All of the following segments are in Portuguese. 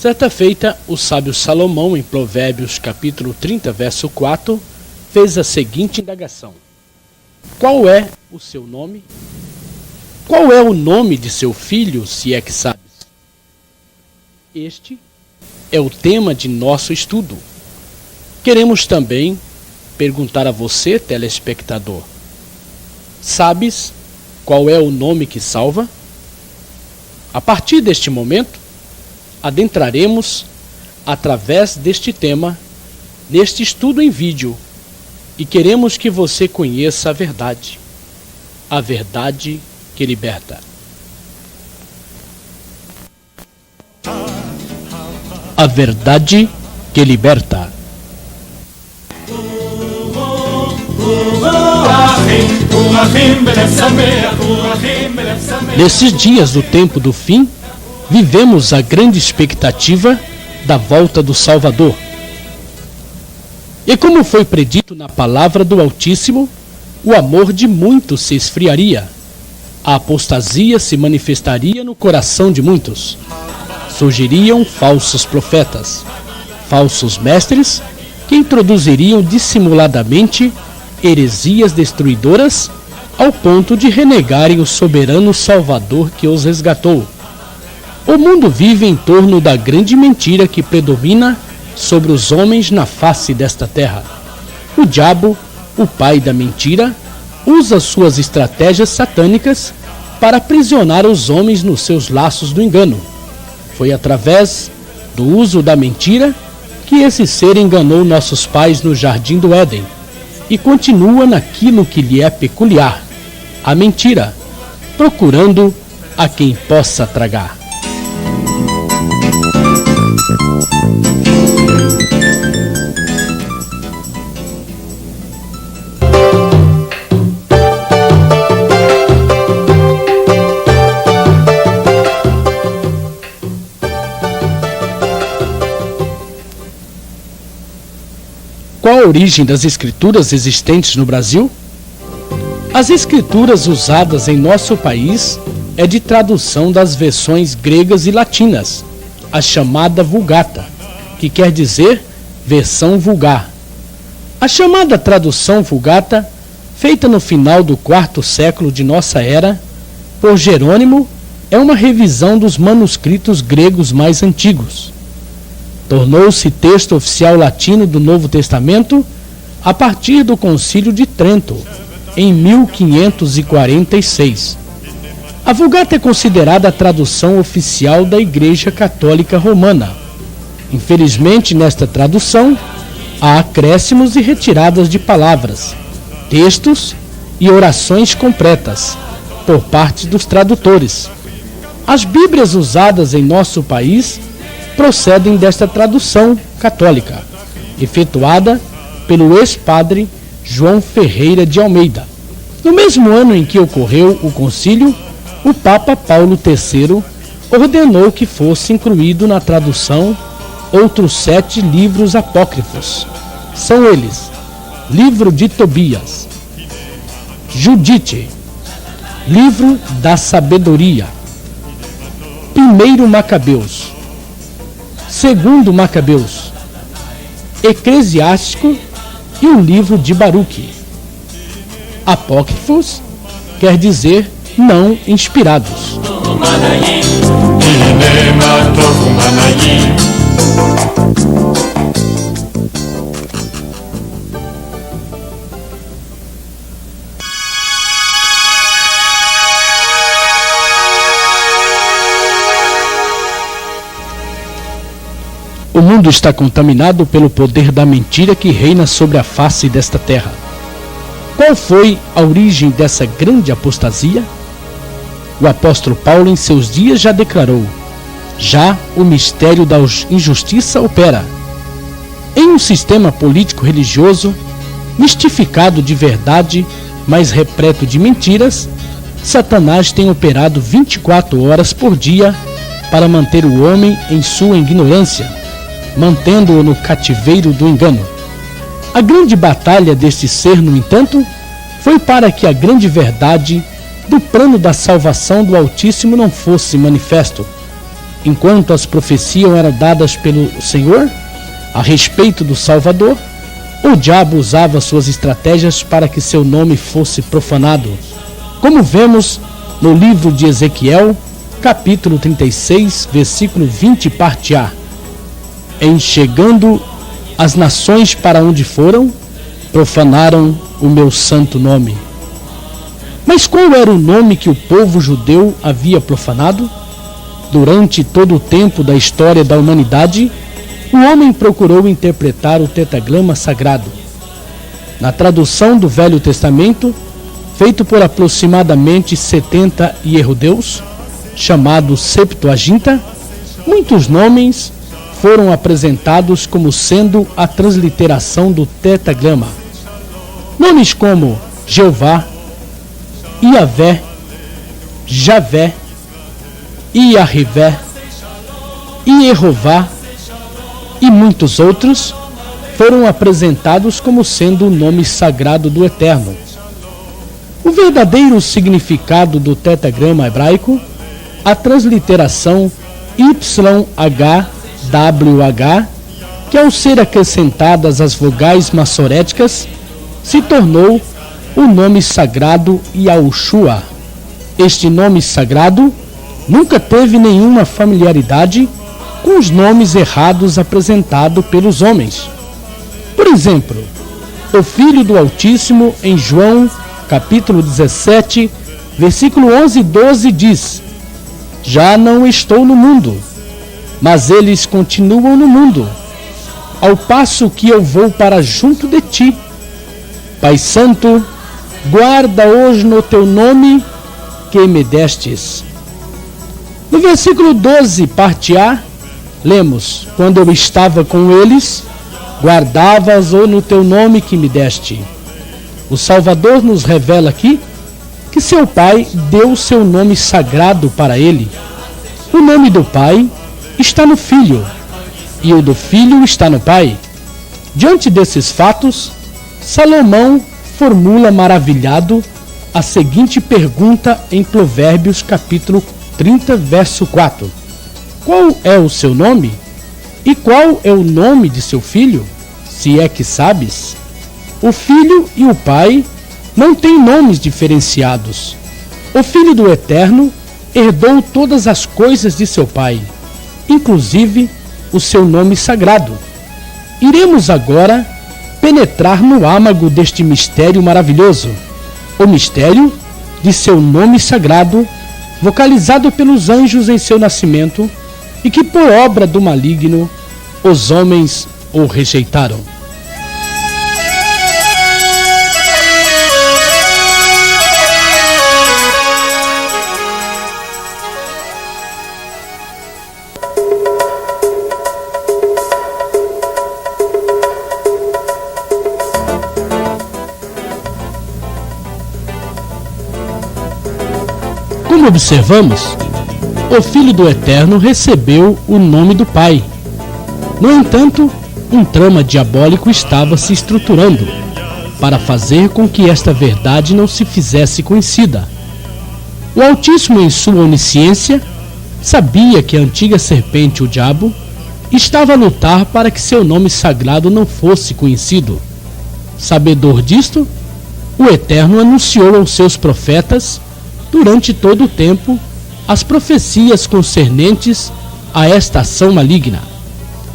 Certa feita, o sábio Salomão, em Provérbios capítulo 30, verso 4, fez a seguinte indagação: qual é o seu nome? Qual é o nome de seu filho, se é que sabes? Este é o tema de nosso estudo. Queremos também perguntar a você, telespectador: sabes qual é o nome que salva? A partir deste momento, adentraremos através deste tema neste estudo em vídeo e queremos que você conheça a verdade que liberta. A verdade que liberta. Nesses dias do tempo do fim, vivemos a grande expectativa da volta do Salvador. E como foi predito na palavra do Altíssimo, o amor de muitos se esfriaria, a apostasia se manifestaria no coração de muitos. Surgiriam falsos profetas, falsos mestres, que introduziriam dissimuladamente heresias destruidoras ao ponto de renegarem o soberano Salvador que os resgatou. O mundo vive em torno da grande mentira que predomina sobre os homens na face desta terra. O diabo, o pai da mentira, usa suas estratégias satânicas para aprisionar os homens nos seus laços do engano. Foi através do uso da mentira que esse ser enganou nossos pais no jardim do Éden e continua naquilo que lhe é peculiar, a mentira, procurando a quem possa tragar. Qual a origem das escrituras existentes no Brasil? As escrituras usadas em nosso país é de tradução das versões gregas e latinas, a chamada Vulgata, que quer dizer versão vulgar. A chamada tradução Vulgata, feita no final do quarto século de nossa era, por Jerônimo, é uma revisão dos manuscritos gregos mais antigos. Tornou-se texto oficial latino do Novo Testamento a partir do Concílio de Trento, em 1546. A Vulgata é considerada a tradução oficial da Igreja Católica Romana. Infelizmente, nesta tradução, há acréscimos e retiradas de palavras, textos e orações completas, por parte dos tradutores. As Bíblias usadas em nosso país procedem desta tradução católica, efetuada pelo ex-padre João Ferreira de Almeida. No mesmo ano em que ocorreu o concílio, o Papa Paulo III ordenou que fosse incluído na tradução outros 7 livros apócrifos. São eles: Livro de Tobias, Judite, Livro da Sabedoria, 1 Macabeus, 2 Macabeus, Eclesiástico e o livro de Baruque. Apócrifos quer dizer não inspirados. O mundo está contaminado pelo poder da mentira que reina sobre a face desta terra. Qual foi a origem dessa grande apostasia? O apóstolo Paulo, em seus dias, já declarou: já o mistério da injustiça opera. Em um sistema político-religioso, mistificado de verdade, mas repleto de mentiras, Satanás tem operado 24 horas por dia para manter o homem em sua ignorância, mantendo-o no cativeiro do engano. A grande batalha deste ser, no entanto, foi para que a grande verdade do plano da salvação do Altíssimo não fosse manifesto. enquanto as profecias eram dadas pelo Senhor a respeito do Salvador, o diabo usava suas estratégias para que seu nome fosse profanado, como vemos no livro de Ezequiel, capítulo 36, versículo 20, parte A. Em chegando as nações para onde foram, profanaram o meu santo nome. Mas qual era o nome que o povo judeu havia profanado? Durante todo o tempo da história da humanidade, o homem procurou interpretar o tetragrama sagrado. Na tradução do Velho Testamento, feito por aproximadamente 70 hierrodeus, chamado Septuaginta, muitos nomes foram apresentados como sendo a transliteração do tetragrama. Nomes como Jeová, Iavé, Javé, Iahvé, Iehová e muitos outros foram apresentados como sendo o nome sagrado do Eterno. O verdadeiro significado do tetragrama hebraico, a transliteração YHWH, que ao ser acrescentadas as vogais massoréticas, se tornou o nome sagrado Yahushua. Este nome sagrado nunca teve nenhuma familiaridade com os nomes errados apresentados pelos homens. Por exemplo, o Filho do Altíssimo, em João, capítulo 17, versículo 11 e 12, diz: Já não estou no mundo, mas eles continuam no mundo, ao passo que eu vou para junto de ti. Pai Santo, guarda hoje no teu nome que me destes. No versículo 12, parte A, lemos: Quando eu estava com eles, guardavas-o no teu nome que me deste. O Salvador nos revela aqui que seu Pai deu o seu nome sagrado para ele. O nome do Pai está no Filho, e o do Filho está no Pai. Diante desses fatos, Salomão formula maravilhado a seguinte pergunta em Provérbios capítulo 30, verso 4. Qual é o seu nome? E qual é o nome de seu filho? Se é que sabes. O filho e o pai não têm nomes diferenciados. O Filho do Eterno herdou todas as coisas de seu pai, inclusive o seu nome sagrado. Iremos agora penetrar no âmago deste mistério maravilhoso, o mistério de seu nome sagrado, vocalizado pelos anjos em seu nascimento, e que por obra do maligno os homens o rejeitaram. Como observamos, o Filho do Eterno recebeu o nome do Pai. No entanto, um trama diabólico estava se estruturando para fazer com que esta verdade não se fizesse conhecida. O Altíssimo, em sua onisciência, sabia que a antiga serpente, o diabo, estava a lutar para que seu nome sagrado não fosse conhecido. Sabedor disto, o Eterno anunciou aos seus profetas, durante todo o tempo, as profecias concernentes a esta ação maligna.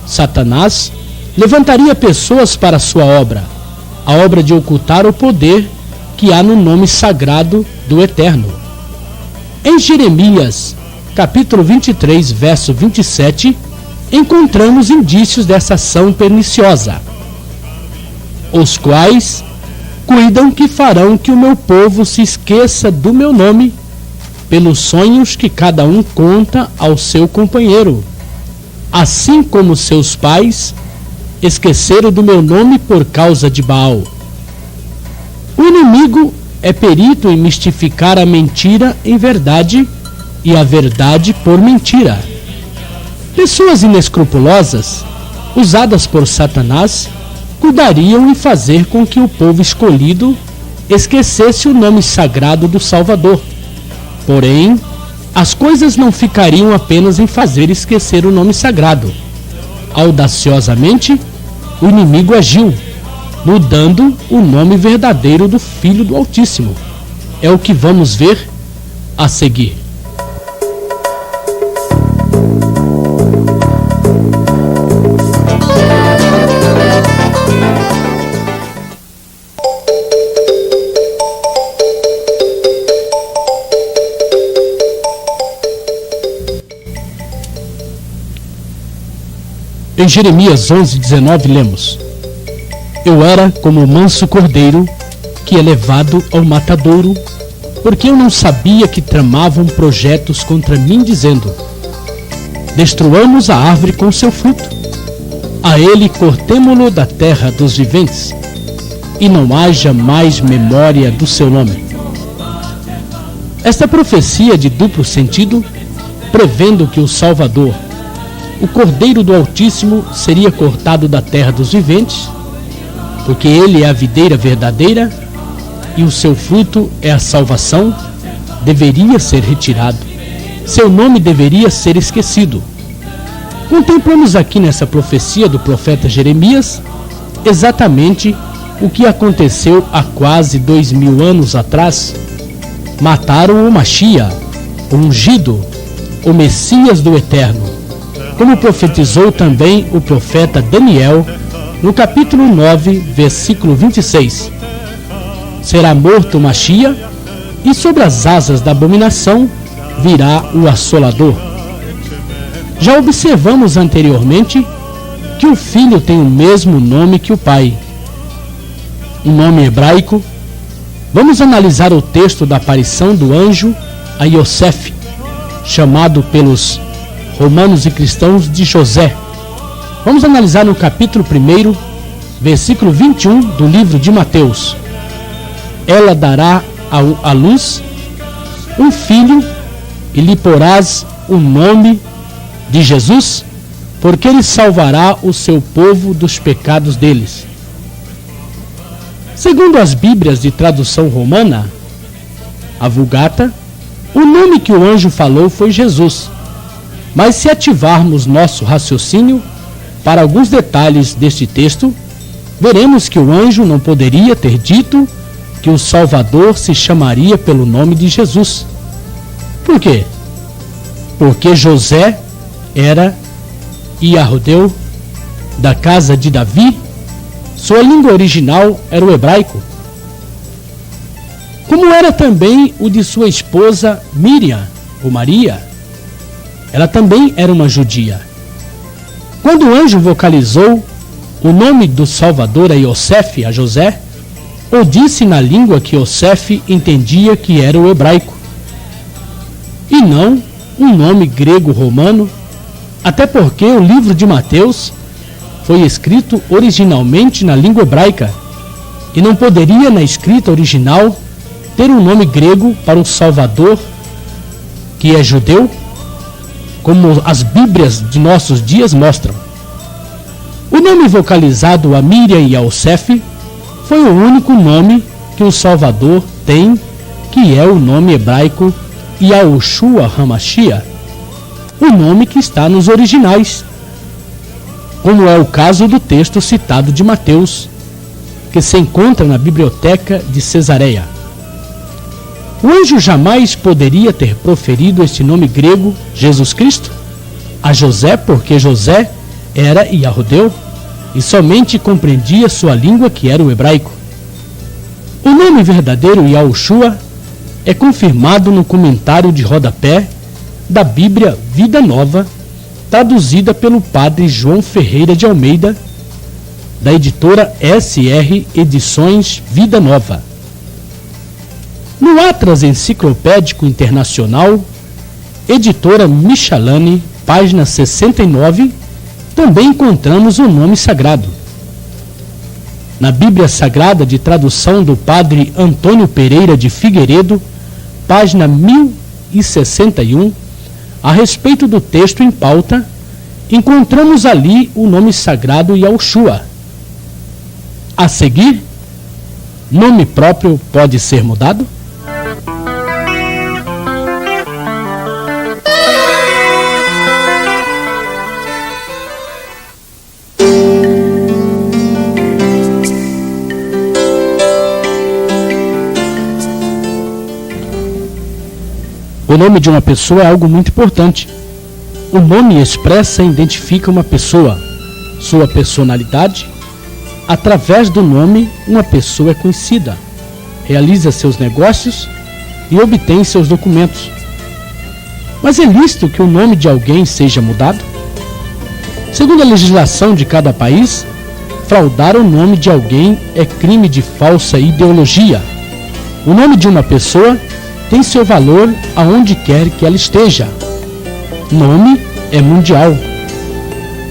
Satanás levantaria pessoas para sua obra, a obra de ocultar o poder que há no nome sagrado do Eterno. Em Jeremias, capítulo 23, verso 27, encontramos indícios dessa ação perniciosa, os quais cuidam que farão que o meu povo se esqueça do meu nome, pelos sonhos que cada um conta ao seu companheiro, assim como seus pais esqueceram do meu nome por causa de Baal. O inimigo é perito em mistificar a mentira em verdade e a verdade por mentira. Pessoas inescrupulosas, usadas por Satanás, cuidariam em fazer com que o povo escolhido esquecesse o nome sagrado do Salvador. Porém, as coisas não ficariam apenas em fazer esquecer o nome sagrado. Audaciosamente, o inimigo agiu, mudando o nome verdadeiro do Filho do Altíssimo. É o que vamos ver a seguir. Em Jeremias 11:19 lemos: Eu era como o manso cordeiro que é levado ao matadouro, porque eu não sabia que tramavam projetos contra mim, dizendo: Destruamos a árvore com seu fruto, a ele cortemo-lo da terra dos viventes, e não haja mais memória do seu nome. Esta profecia de duplo sentido, prevendo que o Salvador, o Cordeiro do Altíssimo, seria cortado da terra dos viventes, porque ele é a videira verdadeira e o seu fruto é a salvação, deveria ser retirado. Seu nome deveria ser esquecido. Contemplamos aqui nessa profecia do profeta Jeremias exatamente o que aconteceu há quase 2000 anos atrás. Mataram o Machia, o ungido, o Messias do Eterno, como profetizou também o profeta Daniel no capítulo 9, versículo 26. Será morto o Machia, e sobre as asas da abominação virá o assolador. Já observamos anteriormente que o filho tem o mesmo nome que o pai, um nome hebraico. Vamos analisar o texto da aparição do anjo a Iosef, chamado pelos romanos e cristãos de José. Vamos analisar no capítulo 1, versículo 21 do livro de Mateus. Ela dará à luz um filho, e lhe porás o nome de Jesus, porque ele salvará o seu povo dos pecados deles. Segundo as Bíblias de tradução romana, a Vulgata, o nome que o anjo falou foi Jesus. Mas se ativarmos nosso raciocínio para alguns detalhes deste texto, veremos que o anjo não poderia ter dito que o Salvador se chamaria pelo nome de Jesus. Por quê? Porque José era Iahudeu, da casa de Davi. Sua língua original era o hebraico, como era também o de sua esposa Miriam, ou Maria. Ela também era uma judia. Quando o anjo vocalizou o nome do Salvador a Iosef, a José, ou disse na língua que Iosef entendia que era o hebraico, e não um nome grego-romano, até porque o livro de Mateus foi escrito originalmente na língua hebraica, e não poderia na escrita original ter um nome grego para o Salvador, que é judeu, como as Bíblias de nossos dias mostram. O nome vocalizado a Miriam e a Iosef foi o único nome que o Salvador tem, que é o nome hebraico Yahushua HaMashiach, o nome que está nos originais, como é o caso do texto citado de Mateus, que se encontra na biblioteca de Cesareia. O anjo jamais poderia ter proferido este nome grego, Jesus Cristo, a José, porque José era Iahudeu e somente compreendia sua língua, que era o hebraico. O nome verdadeiro Yahushua é confirmado no comentário de rodapé da Bíblia Vida Nova, traduzida pelo padre João Ferreira de Almeida, da editora SR Edições Vida Nova. No Atlas Enciclopédico Internacional, editora Michelane, página 69, também encontramos o nome sagrado. Na Bíblia Sagrada de tradução do padre Antônio Pereira de Figueiredo, página 1061, a respeito do texto em pauta, encontramos ali o nome sagrado Yahushua. A seguir, nome próprio pode ser mudado? O nome de uma pessoa é algo muito importante. O nome expressa e identifica uma pessoa, sua personalidade. Através do nome, uma pessoa é conhecida, realiza seus negócios e obtém seus documentos. Mas é lícito que o nome de alguém seja mudado? Segundo a legislação de cada país, fraudar o nome de alguém é crime de falsa ideologia. O nome de uma pessoa tem seu valor aonde quer que ela esteja. Nome é mundial.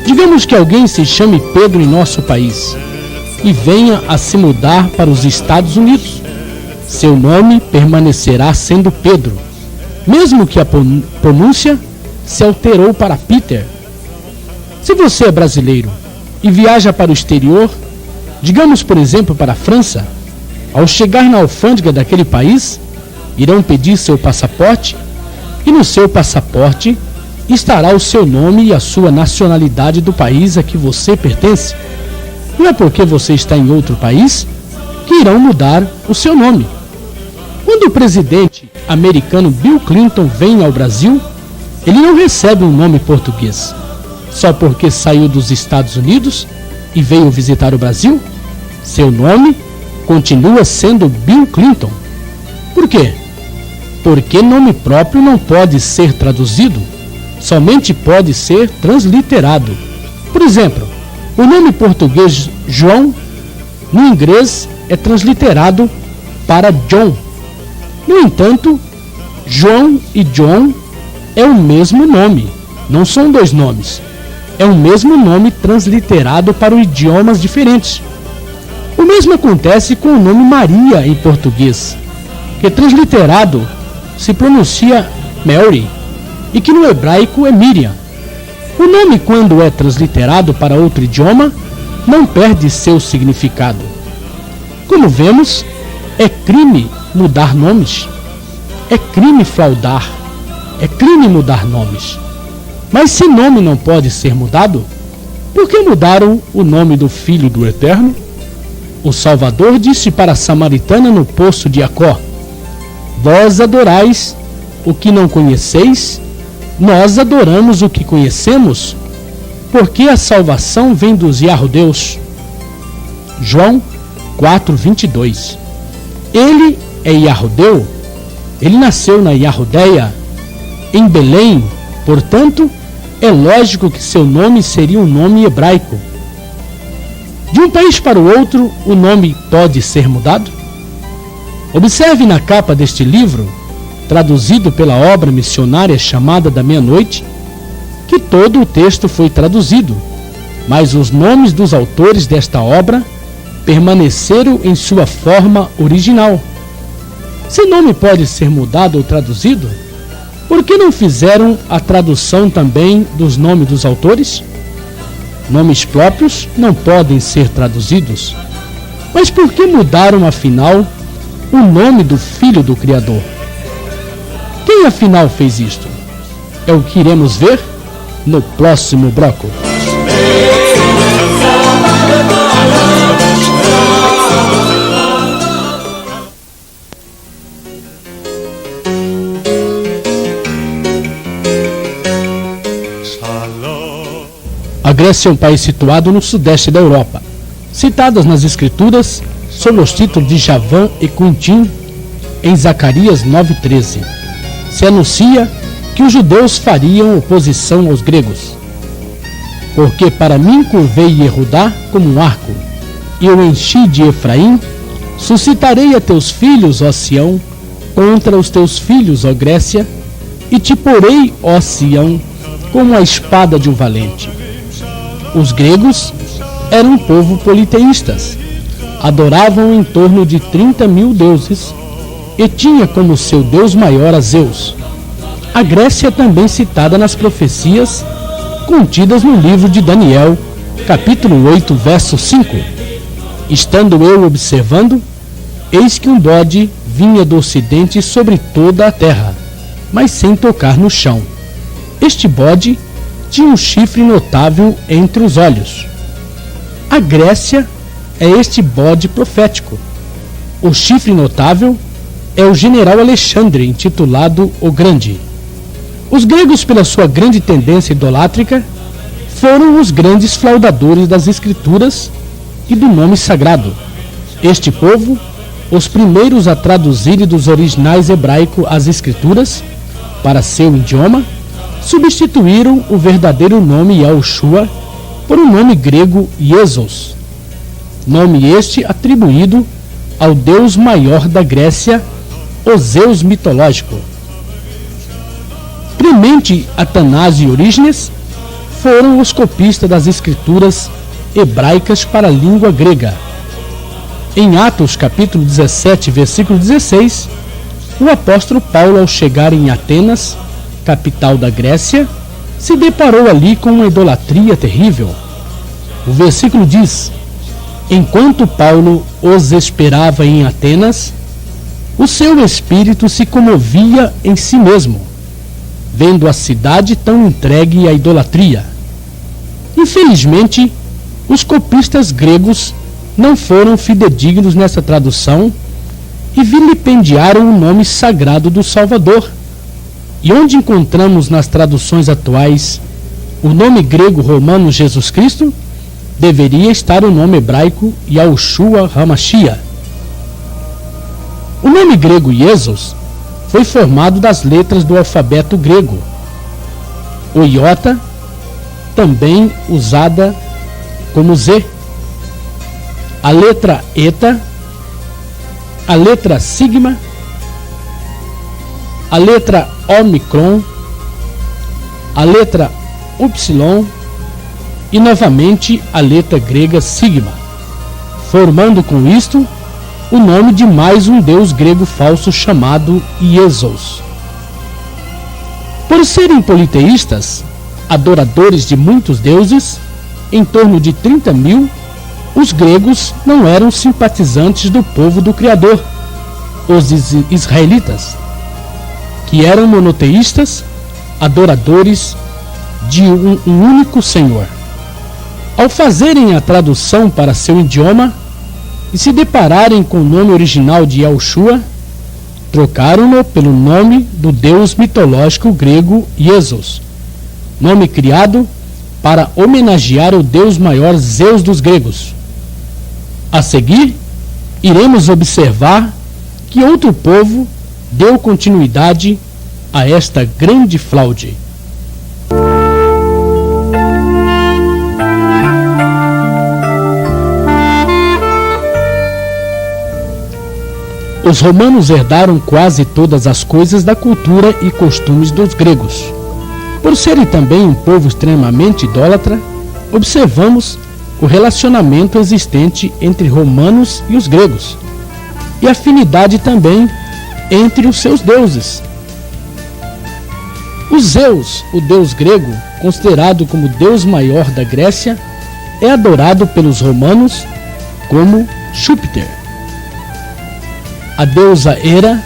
Digamos que alguém se chame Pedro em nosso país e venha a se mudar para os Estados Unidos. Seu nome permanecerá sendo Pedro, mesmo que a pronúncia se alterou para Peter. Se você é brasileiro e viaja para o exterior, digamos por exemplo para a França, ao chegar na alfândega daquele país, irão pedir seu passaporte e no seu passaporte estará o seu nome e a sua nacionalidade do país a que você pertence. Não é porque você está em outro país que irão mudar o seu nome. Quando o presidente americano Bill Clinton vem ao Brasil, ele não recebe um nome português. Só porque saiu dos Estados Unidos e veio visitar o Brasil, seu nome continua sendo Bill Clinton. Por quê? Porque nome próprio não pode ser traduzido, somente pode ser transliterado. Por exemplo, o nome português João, no inglês, é transliterado para John. No entanto, João e John é o mesmo nome, não são dois nomes. É o mesmo nome transliterado para idiomas diferentes. O mesmo acontece com o nome Maria em português, que transliterado se pronuncia Mary e que no hebraico é Miriam. O nome, quando é transliterado para outro idioma, não perde seu significado. Como vemos, é crime mudar nomes. É crime fraudar. É crime mudar nomes. Mas se nome não pode ser mudado, por que mudaram o nome do Filho do Eterno? O Salvador disse para a samaritana no poço de Jacó: vós adorais o que não conheceis, nós adoramos o que conhecemos, porque a salvação vem dos Yahudeus. João 4:22. Ele é Yahudeu, ele nasceu na Yahudeia, em Belém, portanto, é lógico que seu nome seria um nome hebraico. De um país para o outro, o nome pode ser mudado? Observe na capa deste livro, traduzido pela obra missionária chamada da Meia-Noite, que todo o texto foi traduzido, mas os nomes dos autores desta obra permaneceram em sua forma original. Se nome pode ser mudado ou traduzido, por que não fizeram a tradução também dos nomes dos autores? Nomes próprios não podem ser traduzidos. Mas por que mudaram, afinal, o nome do Filho do Criador? Quem, afinal, fez isto? É o que iremos ver no próximo bloco. A Grécia é um país situado no sudeste da Europa. Citadas nas Escrituras sob os títulos de Javã e Quintim, em Zacarias 9:13, se anuncia que os judeus fariam oposição aos gregos. Porque para mim curvei Yehudá como um arco, e o enchi de Efraim, suscitarei a teus filhos, ó Sião, contra os teus filhos, ó Grécia, e te porei, ó Sião, como a espada de um valente. Os gregos eram um povo politeístas, adoravam em torno de 30.000 deuses e tinha como seu deus maior a Zeus. A Grécia é também citada nas profecias contidas no livro de Daniel, capítulo 8, verso 5. Estando eu observando, eis que um bode vinha do ocidente sobre toda a terra, mas sem tocar no chão. Este bode tinha um chifre notável entre os olhos. A Grécia é este bode profético. O chifre notável é o general Alexandre, intitulado o Grande. Os gregos, pela sua grande tendência idolátrica, foram os grandes flaudadores das escrituras e do nome sagrado. Este povo, os primeiros a traduzirem dos originais hebraico as escrituras para seu idioma, substituíram o verdadeiro nome Yahushua por um nome grego Jesus, nome este atribuído ao deus maior da Grécia, o Zeus mitológico. Clemente, Atanásio e Orígenes foram os copistas das escrituras hebraicas para a língua grega. Em Atos, capítulo 17, versículo 16, o apóstolo Paulo, ao chegar em Atenas, capital da Grécia, se deparou ali com uma idolatria terrível. O versículo diz: enquanto Paulo os esperava em Atenas, o seu espírito se comovia em si mesmo, vendo a cidade tão entregue à idolatria. Infelizmente, os copistas gregos não foram fidedignos nessa tradução e vilipendiaram o nome sagrado do Salvador. E onde encontramos nas traduções atuais o nome grego romano Jesus Cristo, deveria estar o nome hebraico Yahushua HaMashiach. O nome grego Jesus foi formado das letras do alfabeto grego. O iota, também usada como Z, a letra eta, a letra sigma, a letra omicron, a letra upsilon e novamente a letra grega sigma, formando com isto o nome de mais um deus grego falso chamado Iesos. Por serem politeístas, adoradores de muitos deuses, em torno de 30.000, os gregos não eram simpatizantes do povo do Criador, os israelitas, que eram monoteístas, adoradores de um único Senhor. Ao fazerem a tradução para seu idioma e se depararem com o nome original de Yahushua, trocaram-no pelo nome do deus mitológico grego Jesus, nome criado para homenagear o deus maior Zeus dos gregos. A seguir, iremos observar que outro povo deu continuidade a esta grande fraude. Os romanos herdaram quase todas as coisas da cultura e costumes dos gregos. Por serem também um povo extremamente idólatra, observamos o relacionamento existente entre romanos e os gregos, e afinidade também entre os seus deuses. O Zeus, o deus grego, considerado como deus maior da Grécia, é adorado pelos romanos como Júpiter. A deusa Hera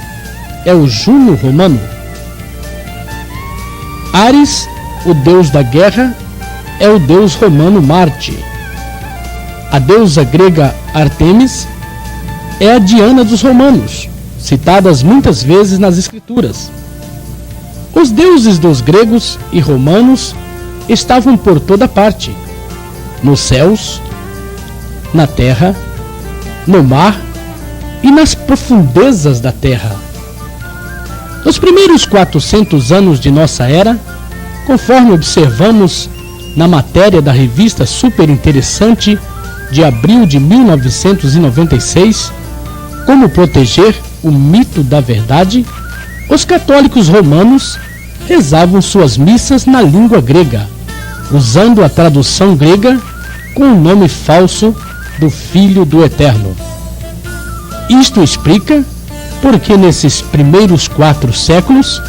é o Juno romano. Ares, o deus da guerra, é o deus romano Marte. A deusa grega Ártemis é a Diana dos romanos, citadas muitas vezes nas escrituras. Os deuses dos gregos e romanos estavam por toda parte, nos céus, na terra, no mar e nas profundezas da terra. Nos primeiros 400 anos de nossa era, conforme observamos na matéria da revista Super Interessante de abril de 1996, Como Proteger o Mito da Verdade, os católicos romanos rezavam suas missas na língua grega, usando a tradução grega com o nome falso do Filho do Eterno. Isto explica porque nesses primeiros 4 séculos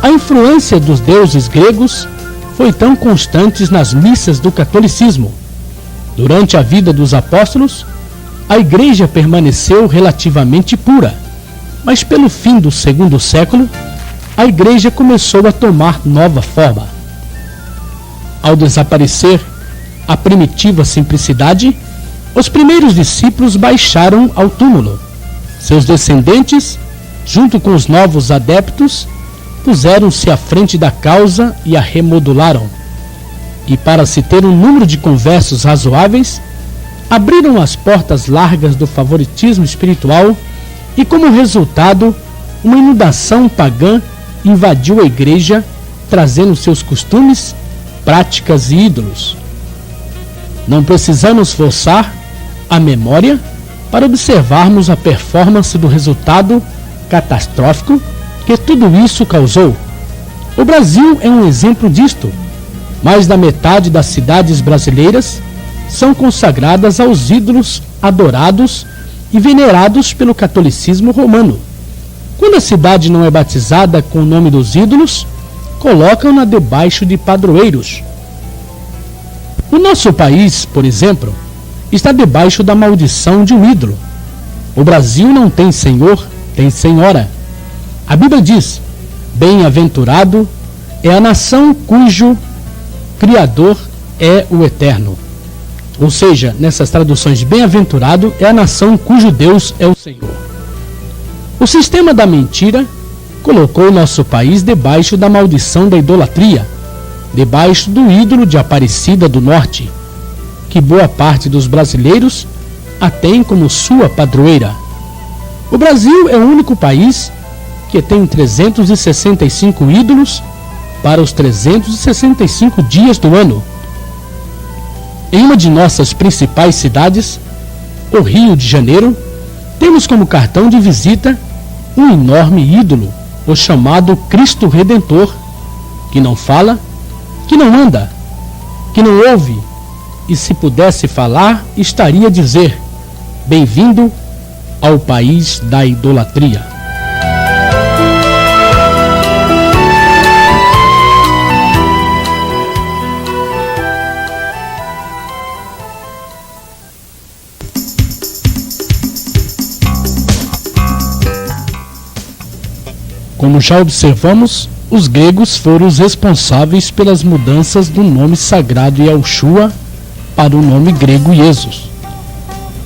a influência dos deuses gregos foi tão constante nas missas do catolicismo. Durante a vida dos apóstolos, a igreja permaneceu relativamente pura, mas pelo fim do 2º século, a igreja começou a tomar nova forma. Ao desaparecer a primitiva simplicidade, os primeiros discípulos baixaram ao túmulo. Seus descendentes junto com os novos adeptos, puseram-se à frente da causa e a remodularam. E para se ter um número de conversos razoáveis, abriram as portas largas do favoritismo espiritual e, como resultado, uma inundação pagã invadiu a igreja, trazendo seus costumes, práticas e ídolos. Não precisamos forçar a memória para observarmos a performance do resultado catastrófico que tudo isso causou. O Brasil é um exemplo disto. Mais da metade das cidades brasileiras são consagradas aos ídolos adorados e venerados pelo catolicismo romano. Quando a cidade não é batizada com o nome dos ídolos, colocam-na debaixo de padroeiros. O nosso país, por exemplo, está debaixo da maldição de um ídolo. O Brasil não tem senhor, tem senhora. A Bíblia diz: bem-aventurado é a nação cujo Criador é o Eterno. Ou seja, nessas traduções, bem-aventurado é a nação cujo Deus é o Senhor. O sistema da mentira colocou o nosso país debaixo da maldição da idolatria, debaixo do ídolo de Aparecida do Norte, que boa parte dos brasileiros a tem como sua padroeira. O Brasil é o único país que tem 365 ídolos para os 365 dias do ano. Em uma de nossas principais cidades, o Rio de Janeiro, temos como cartão de visita um enorme ídolo, o chamado Cristo Redentor, que não fala, que não anda, que não ouve, e se pudesse falar, estaria a dizer: bem-vindo ao país da idolatria. Como já observamos, os gregos foram os responsáveis pelas mudanças do nome sagrado Yahushua para o nome grego Jesus.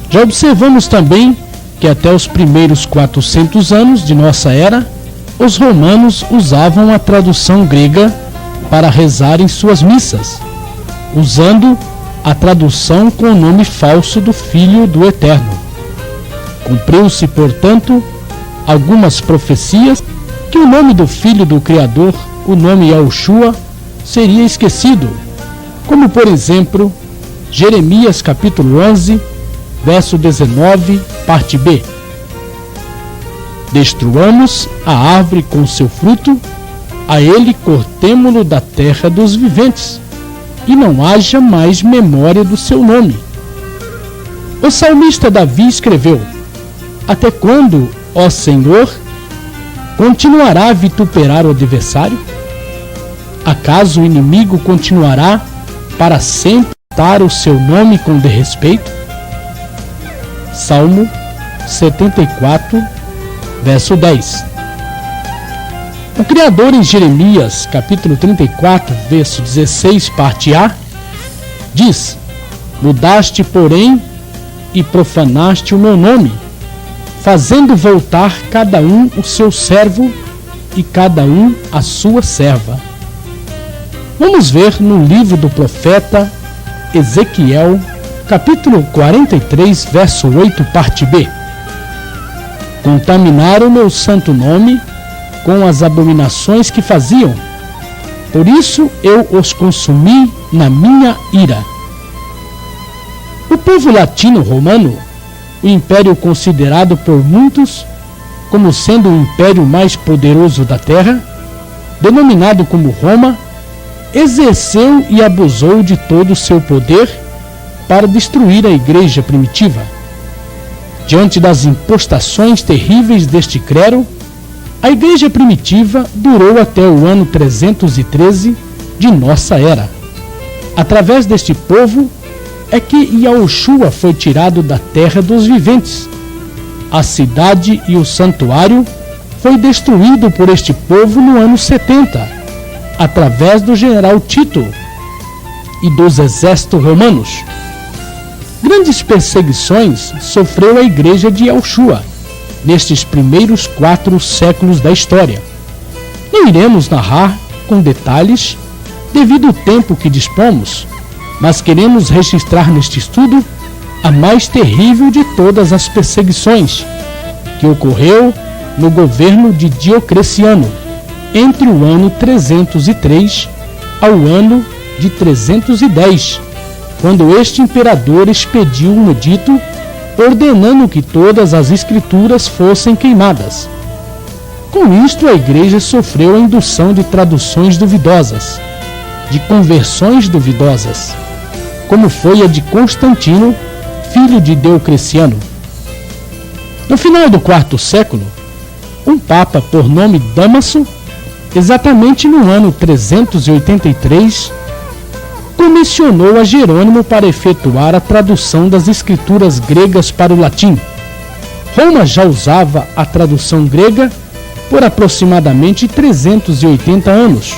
Já observamos também que até os primeiros 400 anos de nossa era, os romanos usavam a tradução grega para rezar em suas missas, usando a tradução com o nome falso do Filho do Eterno. Cumpriu-se, portanto, algumas profecias que o nome do Filho do Criador, o nome Yahushua, seria esquecido, como por exemplo, Jeremias capítulo 11, verso 19, parte B. Destruamos a árvore com seu fruto, a ele cortemo-lo da terra dos viventes, e não haja mais memória do seu nome. O salmista Davi escreveu: até quando, ó Senhor, continuará a vituperar o adversário? Acaso o inimigo continuará para sempre tratar o seu nome com desrespeito? Salmo 74, verso 10. O Criador, em Jeremias, capítulo 34, verso 16, parte A, diz: mudaste, porém, e profanaste o meu nome, fazendo voltar cada um o seu servo e cada um a sua serva. Vamos ver no livro do profeta Ezequiel, capítulo 43, verso 8, parte B. Contaminaram o meu santo nome com as abominações que faziam, por isso eu os consumi na minha ira. O povo latino-romano, o império considerado por muitos como sendo o império mais poderoso da terra, denominado como Roma, exerceu e abusou de todo o seu poder para destruir a igreja primitiva. Diante das impostações terríveis deste clero, a igreja primitiva durou até o ano 313 de nossa era. Através deste povo é que Yahushua foi tirado da terra dos viventes. A cidade e o santuário foi destruído por este povo no ano 70, através do general Tito e dos exércitos romanos. Grandes perseguições sofreu a igreja de Yahushua, nestes primeiros 4 séculos da história. Não iremos narrar com detalhes, devido ao tempo que dispomos, mas queremos registrar neste estudo a mais terrível de todas as perseguições, que ocorreu no governo de Diocleciano, entre o ano 303 ao ano de 310, quando este imperador expediu um edito ordenando que todas as escrituras fossem queimadas. Com isto, a Igreja sofreu a indução de traduções duvidosas, de conversões duvidosas, como foi a de Constantino, filho de Diocleciano. No final do 4º século, um papa por nome Dámaso, exatamente no ano 383, comissionou a Jerônimo para efetuar a tradução das escrituras gregas para o latim. Roma já usava a tradução grega por aproximadamente 380 anos,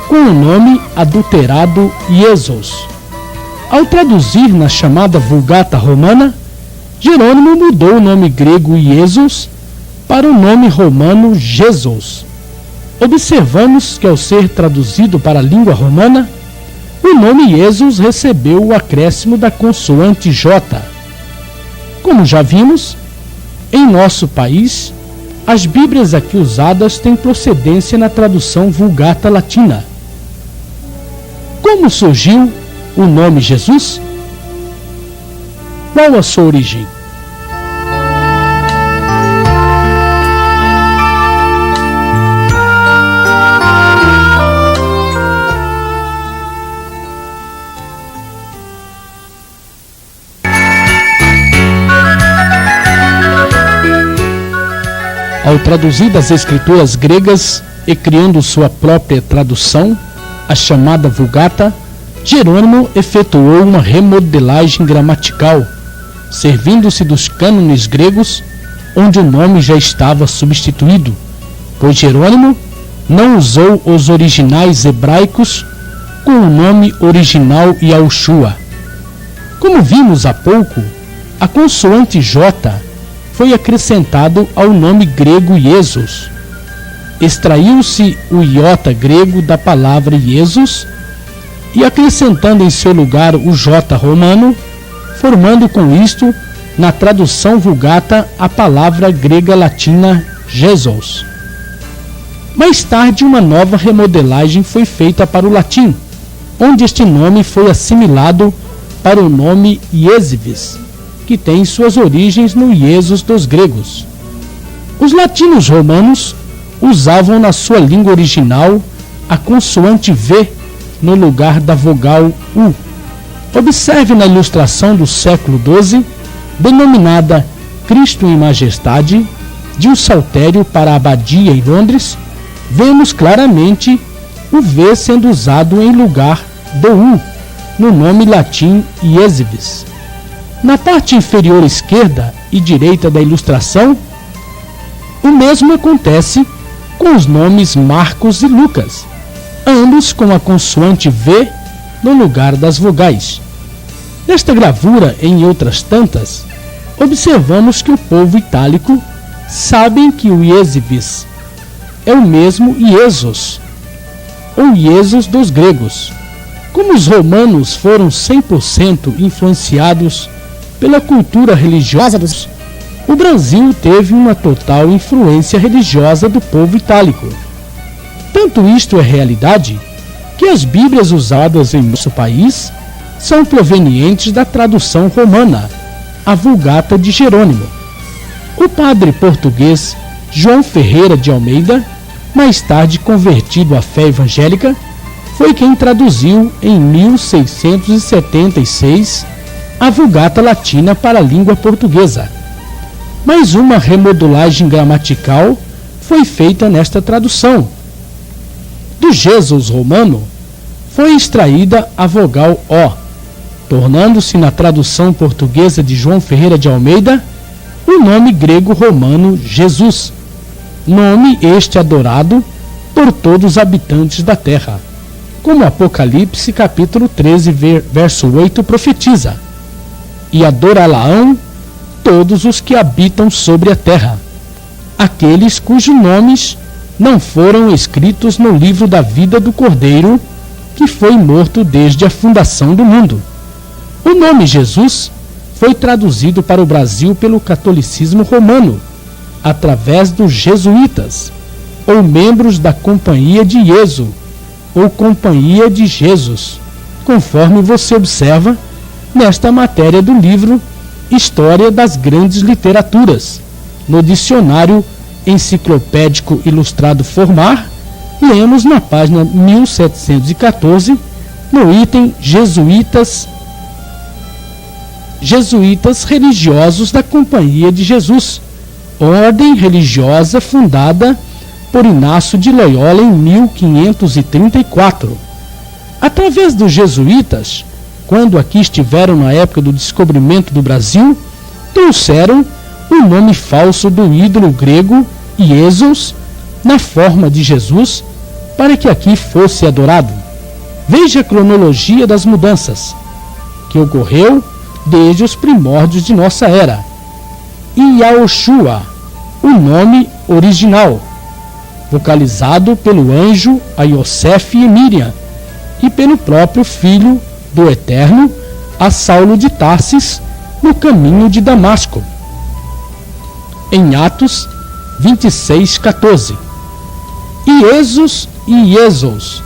com o nome adulterado Iesos. Ao traduzir na chamada Vulgata Romana, Jerônimo mudou o nome grego Iesos para o nome romano Jesus. Observamos que, ao ser traduzido para a língua romana, o nome Iesus recebeu o acréscimo da consoante J. Como já vimos, em nosso país, as Bíblias aqui usadas têm procedência na tradução Vulgata Latina. Como surgiu o nome Jesus? Qual a sua origem? Ao traduzir das escrituras gregas e criando sua própria tradução, a chamada Vulgata, Jerônimo efetuou uma remodelagem gramatical, servindo-se dos cânones gregos, onde o nome já estava substituído, pois Jerônimo não usou os originais hebraicos com o nome original Yahushua. Como vimos há pouco, a consoante J foi acrescentado ao nome grego Iesus. Extraiu-se o iota grego da palavra Iesus e acrescentando em seu lugar o J romano, formando com isto, na tradução Vulgata, a palavra grega latina Jesus. Mais tarde, uma nova remodelagem foi feita para o latim, onde este nome foi assimilado para o nome Iesivis, que tem suas origens no Iesus dos gregos. Os latinos romanos usavam na sua língua original a consoante V no lugar da vogal U. Observe na ilustração do século XII, denominada Cristo em Majestade, de um saltério para a abadia em Londres, vemos claramente o V sendo usado em lugar do U, no nome latim Iesivis. Na parte inferior esquerda e direita da ilustração, o mesmo acontece com os nomes Marcos e Lucas, ambos com a consoante V no lugar das vogais. Nesta gravura, em outras tantas, observamos que o povo itálico sabe que o Iesivis é o mesmo Iesus, ou Iesus dos gregos. Como os romanos foram 100% influenciados pela cultura religiosa o Brasil teve uma total influência religiosa do povo itálico. Tanto isto é realidade, que as Bíblias usadas em nosso país são provenientes da tradução romana, a Vulgata de Jerônimo. O padre português João Ferreira de Almeida, mais tarde convertido à fé evangélica, foi quem traduziu em 1676 a Vulgata Latina para a língua portuguesa. Mais uma remodelagem gramatical foi feita nesta tradução. Do Jesus romano foi extraída a vogal O, tornando-se na tradução portuguesa de João Ferreira de Almeida o nome grego romano Jesus, nome este adorado por todos os habitantes da terra, como Apocalipse capítulo 13, verso 8 profetiza: e adorá-la-ão todos os que habitam sobre a terra, aqueles cujos nomes não foram escritos no livro da vida do Cordeiro, que foi morto desde a fundação do mundo. O nome Jesus foi traduzido para o Brasil pelo catolicismo romano, através dos jesuítas, ou membros da Companhia de Iesu, ou Companhia de Jesus, conforme você observa nesta matéria do livro História das Grandes Literaturas. No dicionário enciclopédico ilustrado Formar, lemos na página 1714, no item Jesuítas religiosos da Companhia de Jesus, ordem religiosa fundada por Inácio de Loyola em 1534. Através dos jesuítas, quando aqui estiveram na época do descobrimento do Brasil, trouxeram o nome falso do ídolo grego Iesus na forma de Jesus, para que aqui fosse adorado. Veja a cronologia das mudanças que ocorreu desde os primórdios de nossa era. Yaoshua, o nome original, vocalizado pelo anjo a Yosef e Miriam, e pelo próprio Filho do Eterno a Saulo de Tarsis, no caminho de Damasco. Em Atos 26:14. Iesus e Iesos,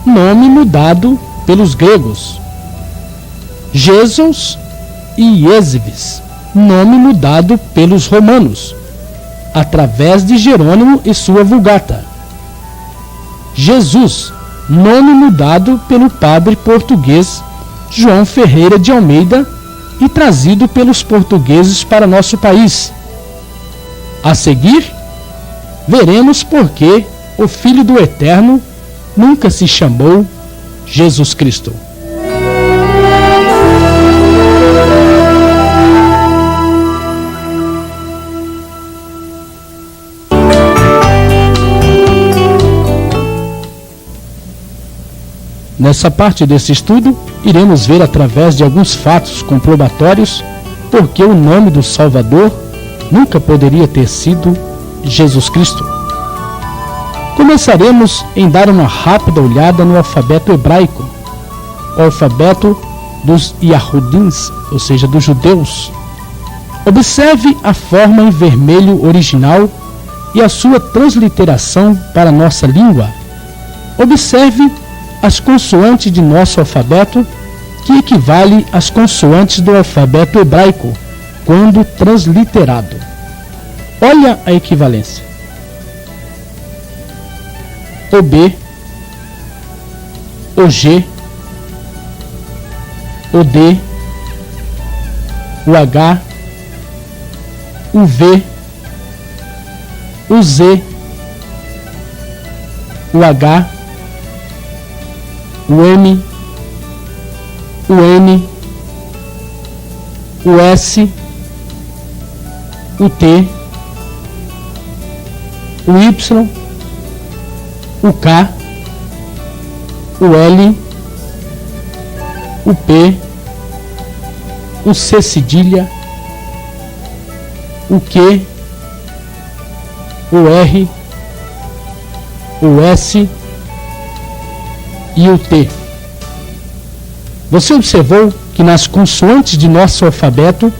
nome mudado pelos gregos. Jesus e Iesves, nome mudado pelos romanos, através de Jerônimo e sua Vulgata. Jesus, nome mudado pelo padre português João Ferreira de Almeida e trazido pelos portugueses para nosso país. A seguir, veremos por que o Filho do Eterno nunca se chamou Jesus Cristo. Nessa parte desse estudo, iremos ver através de alguns fatos comprobatórios porque o nome do Salvador nunca poderia ter sido Jesus Cristo. Começaremos em dar uma rápida olhada no alfabeto hebraico, o alfabeto dos Yahudins, ou seja, dos judeus. Observe a forma em vermelho original e a sua transliteração para a nossa língua. Observe as consoantes de nosso alfabeto, que equivale às consoantes do alfabeto hebraico, quando transliterado. Olha a equivalência. O B, o G, o D, o H, o V, o Z, o H, o M, o N, o S, o T, o Y, o K, o L, o P, o C cedilha, o Q, o R, o S e o T. Você observou que nas consoantes de nosso alfabeto,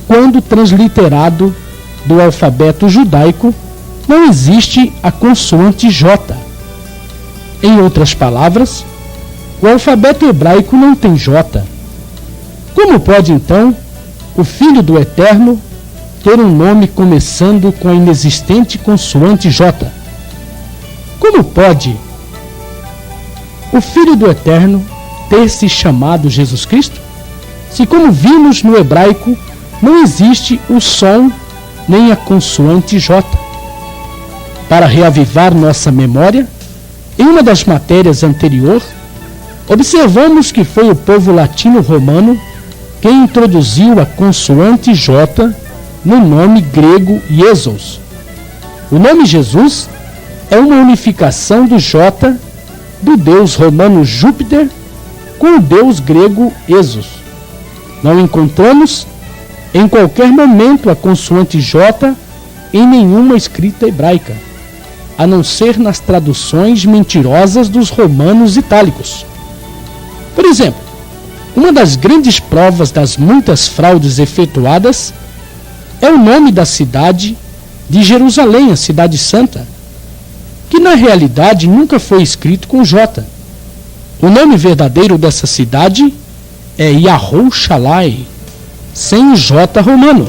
quando transliterado do alfabeto judaico, não existe a consoante J. Em outras palavras, o alfabeto hebraico não tem J. Como pode, então, o Filho do Eterno ter um nome começando com a inexistente consoante J? Como pode o Filho do Eterno ter se chamado Jesus Cristo, se, como vimos no hebraico, não existe o som nem a consoante J? Para reavivar nossa memória, em uma das matérias anterior, observamos que foi o povo latino-romano quem introduziu a consoante J no nome grego Iesus. O nome Jesus é uma unificação do J do deus romano Júpiter com o deus grego Esos. Não encontramos em qualquer momento a consoante J em nenhuma escrita hebraica, a não ser nas traduções mentirosas dos romanos itálicos. Por exemplo, uma das grandes provas das muitas fraudes efetuadas é o nome da cidade de Jerusalém, a Cidade Santa, que na realidade nunca foi escrito com J. O nome verdadeiro dessa cidade é Yahushalai, sem o J romano.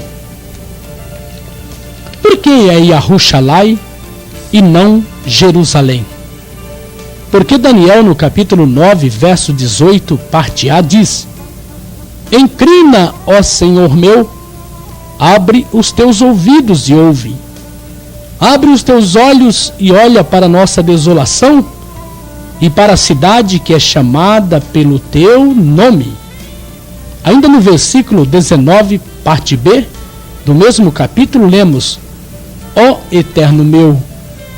Por que é Yahushalai e não Jerusalém? Porque Daniel, no capítulo 9, verso 18, parte A, diz: Inclina, ó Senhor meu, abre os teus ouvidos e ouve. Abre os teus olhos e olha para a nossa desolação e para a cidade que é chamada pelo teu nome. Ainda no versículo 19, parte B, do mesmo capítulo, lemos: Ó Eterno meu,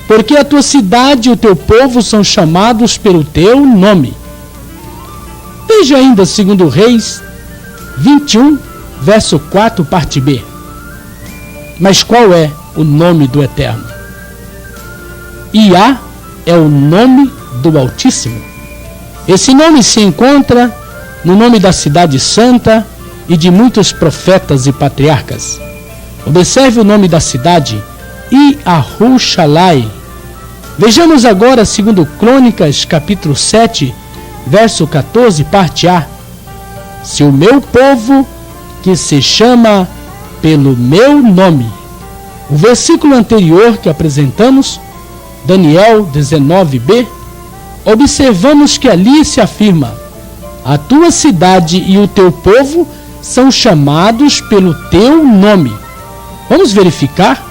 porque a tua cidade e o teu povo são chamados pelo teu nome. Veja ainda 2 Reis 21, verso 4, parte B. Mas qual é o nome do Eterno? Iá é o nome do Altíssimo. Esse nome se encontra no nome da Cidade Santa e de muitos profetas e patriarcas. Observe o nome da cidade, Yahushalai. Vejamos agora, segundo Crônicas, capítulo 7, verso 14, parte A. Se o meu povo, que se chama pelo meu nome. O versículo anterior que apresentamos, Daniel 19b, observamos que ali se afirma: a tua cidade e o teu povo são chamados pelo teu nome. Vamos verificar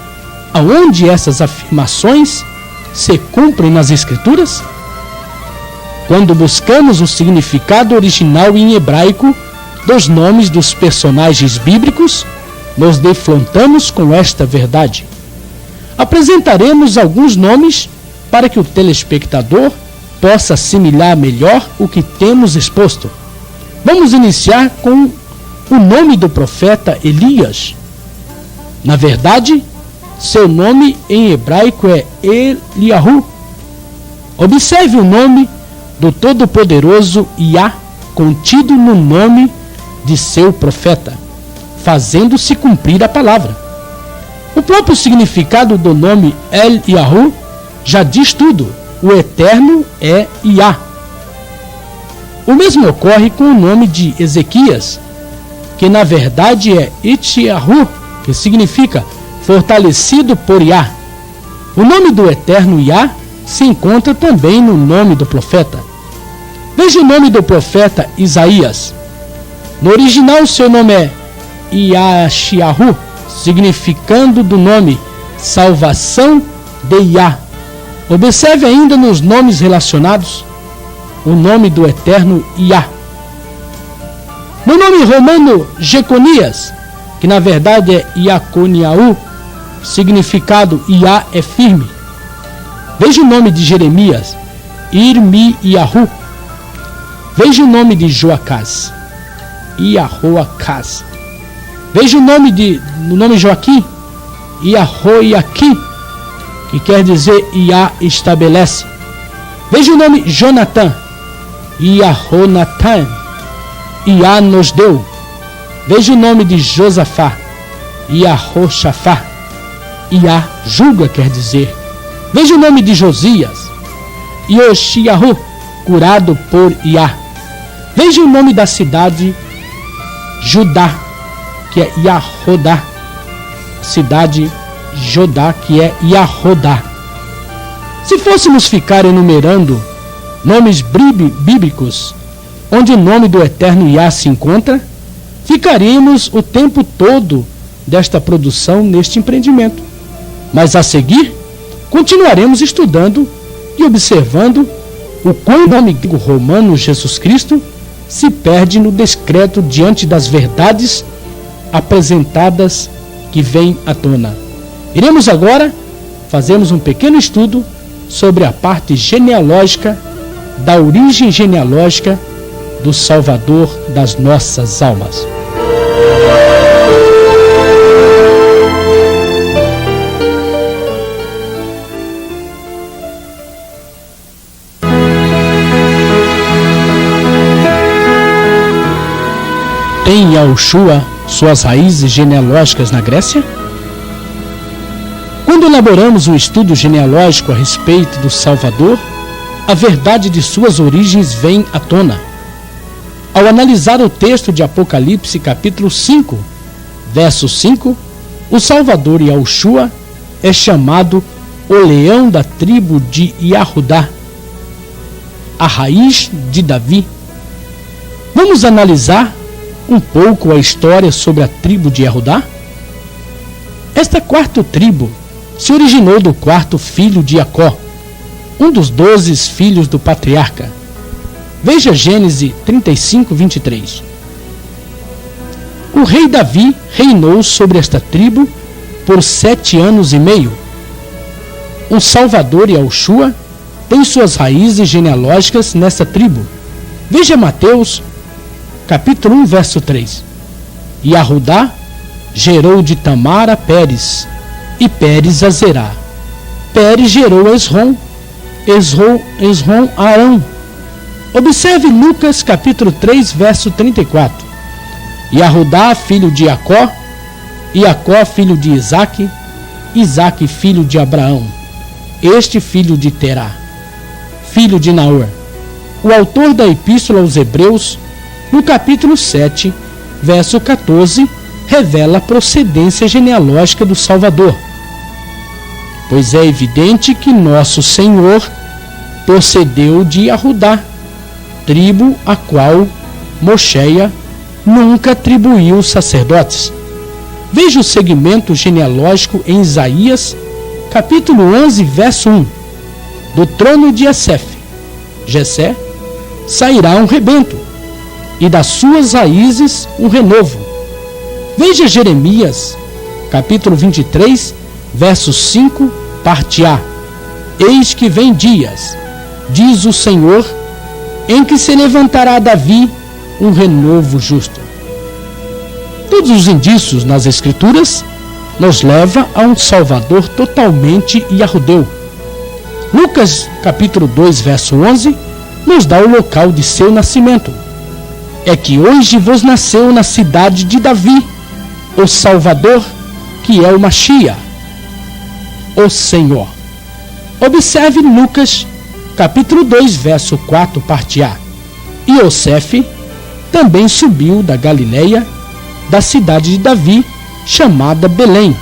aonde essas afirmações se cumprem nas Escrituras? Quando buscamos o significado original em hebraico dos nomes dos personagens bíblicos, nos defrontamos com esta verdade. Apresentaremos alguns nomes para que o telespectador possa assimilar melhor o que temos exposto. Vamos iniciar com o nome do profeta Elias. Na verdade, seu nome em hebraico é Eliahu. Observe o nome do Todo-Poderoso Iá contido no nome de seu profeta, fazendo-se cumprir a palavra. O próprio significado do nome El-Yahu já diz tudo: o Eterno é Iá. O mesmo ocorre com o nome de Ezequias, que na verdade é Ityahu, que significa fortalecido por Iá. O nome do Eterno Iá se encontra também no nome do profeta. Veja o nome do profeta Isaías. No original, seu nome é Yashiahu, significando do nome salvação de Iá. Observe ainda nos nomes relacionados o nome do Eterno Iá. No nome romano Jeconias, que na verdade é Iaconiaú, significado Iá é firme. Veja o nome de Jeremias, Irmiyahu. Veja o nome de Joacás, Iahoacás. Veja o nome Joaquim, Iahoiaquim, que quer dizer Iá estabelece. Veja o nome Jonatã, Iahonatan, Iá nos deu. Veja o nome de Josafá, Iahoshafá, Iá julga, quer dizer. Veja o nome de Josias, Yoshiahu, curado por Iá. Veja o nome da cidade Judá, que é Yahodá. Cidade Jodá, que é Yahodá. Se fôssemos ficar enumerando nomes bíblicos onde o nome do Eterno Iá se encontra, ficaríamos o tempo todo desta produção neste empreendimento. Mas a seguir, continuaremos estudando e observando o quão o nome romano Jesus Cristo se perde no descrédito diante das verdades apresentadas que vêm à tona. Iremos agora fazermos um pequeno estudo sobre a parte genealógica, da origem genealógica do Salvador das nossas almas. tem Yahushua suas raízes genealógicas na Grécia? Quando elaboramos um estudo genealógico a respeito do Salvador, a verdade de suas origens vem à tona. Ao analisar o texto de Apocalipse, capítulo 5, verso 5, o Salvador Yahushua é chamado o leão da tribo de Yahudá, a raiz de Davi. Vamos analisar um pouco a história sobre a tribo de Yahudá? Esta quarta tribo se originou do quarto filho de Jacó, um dos 12 filhos do patriarca. Veja Gênesis 35, 23. O rei Davi reinou sobre esta tribo por 7 anos e meio. O Salvador Yahushua tem suas raízes genealógicas nessa tribo. Veja Mateus, capítulo 1, verso 3. Yahudá gerou de Tamar a Pérez, e Pérez a Zerá. Pérez gerou a Esrom, Esrom a Arão. Observe Lucas, capítulo 3, verso 34. Yahudá, filho de Jacó, Jacó, filho de Isaque, Isaque, filho de Abraão, este filho de Terá, filho de Naor. O autor da Epístola aos Hebreus, no capítulo 7, verso 14, revela a procedência genealógica do Salvador. Pois é evidente que nosso Senhor procedeu de Yahudá, tribo a qual Mosheia nunca atribuiu sacerdotes. Veja o segmento genealógico em Isaías, capítulo 11, verso 1. Do trono de Jessé, sairá um rebento, e das suas raízes um renovo. Veja Jeremias, capítulo 23, verso 5, parte A. Eis que vem dias, diz o Senhor, em que se levantará Davi um renovo justo. Todos os indícios nas Escrituras nos levam a um Salvador totalmente yahudeu. Lucas, capítulo 2, verso 11, nos dá o local de seu nascimento. É que hoje vos nasceu na cidade de Davi o Salvador, que é o Machia, o Senhor. Observe Lucas, capítulo 2, verso 4, parte A. Iosef também subiu da Galileia, da cidade de Davi, chamada Belém.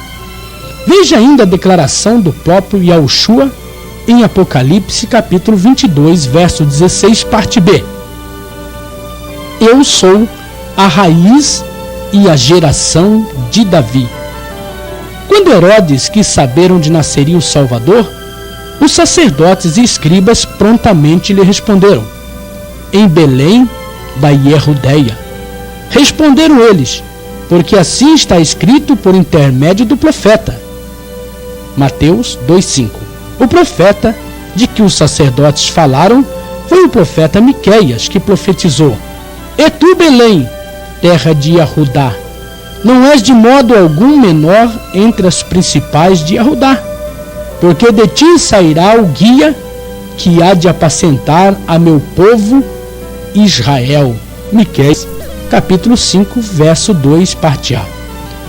Veja ainda a declaração do próprio Yahushua em Apocalipse, capítulo 22, verso 16, parte B. Eu sou a raiz e a geração de Davi. Quando Herodes quis saber onde nasceria o Salvador, os sacerdotes e escribas prontamente lhe responderam: em Belém da Ierudéia. Responderam eles: porque assim está escrito por intermédio do profeta. Mateus 2,5. O profeta de que os sacerdotes falaram foi o profeta Miqueias, que profetizou: E tu, Belém, terra de Yahudá, não és de modo algum menor entre as principais de Yahudá, porque de ti sairá o guia que há de apacentar a meu povo Israel. Miqueias, capítulo 5, verso 2, parte A.